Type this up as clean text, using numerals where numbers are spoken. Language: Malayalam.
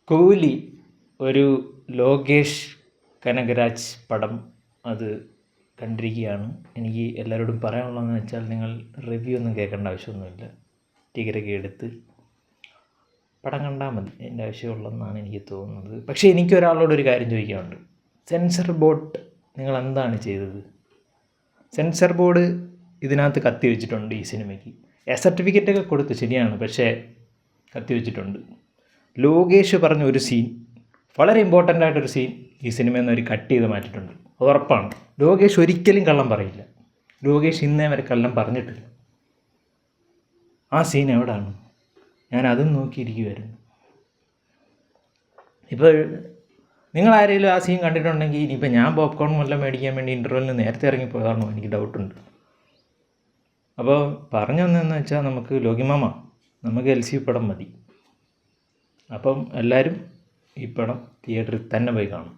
കൂലി ഒരു ലോകേഷ് കനകരാജ് പടം അത് കണ്ടിരിക്കുകയാണ്. എനിക്ക് എല്ലാവരോടും പറയാനുള്ളതെന്ന് വെച്ചാൽ നിങ്ങൾ റിവ്യൂ ഒന്നും കേൾക്കേണ്ട ആവശ്യമൊന്നുമില്ല. ടിക്കറ്റൊക്കെ എടുത്ത് പടം കണ്ടാൽ മതി, അതിൻ്റെ ആവശ്യമുള്ളതെന്നാണ് എനിക്ക് തോന്നുന്നത്. പക്ഷേ എനിക്കൊരാളോടൊരു കാര്യം ചോദിക്കാനുണ്ട്. സെൻസർ ബോർഡ് നിങ്ങൾ എന്താണ് ചെയ്തത്? സെൻസർ ബോർഡ് ഇതിനകത്ത് കത്തി വെച്ചിട്ടുണ്ട് ഈ സിനിമയ്ക്ക്. സർട്ടിഫിക്കറ്റൊക്കെ കൊടുത്ത് ശരിയാണ്, പക്ഷേ കത്തി വെച്ചിട്ടുണ്ട്. ലോകേഷ് പറഞ്ഞ ഒരു സീൻ, വളരെ ഇമ്പോർട്ടൻ്റ് ആയിട്ടൊരു സീൻ ഈ സിനിമയിൽ നിന്ന് അവർ കട്ട് ചെയ്ത് മാറ്റിയിട്ടുണ്ട്. അത് ഉറപ്പാണ്. ലോകേഷ് ഒരിക്കലും കള്ളം പറയില്ല. ലോകേഷ് ഇന്നേ വരെ കള്ളം പറഞ്ഞിട്ടില്ല. ആ സീൻ എവിടെയാണ്? ഞാൻ അതും നോക്കിയിരിക്കുമായിരുന്നു. ഇപ്പോൾ നിങ്ങൾ ആരെങ്കിലും ആ സീൻ കണ്ടിട്ടുണ്ടെങ്കിൽ ഇനിയിപ്പോൾ ഞാൻ പോപ്കോൺ വല്ലതും മേടിക്കാൻ വേണ്ടി ഇൻ്റർവെല്ലിന് നേരത്തെ ഇറങ്ങിപ്പോയതാണോ എനിക്ക് ഡൗട്ടുണ്ട്. അപ്പോൾ പറഞ്ഞു വന്നതെന്ന് വെച്ചാൽ നമുക്ക് ലോകിമാമ, നമുക്ക് LC പടം മതി. അപ്പം എല്ലാവരും ഈ പടം തിയേറ്ററിൽ തന്നെ പോയി കാണും.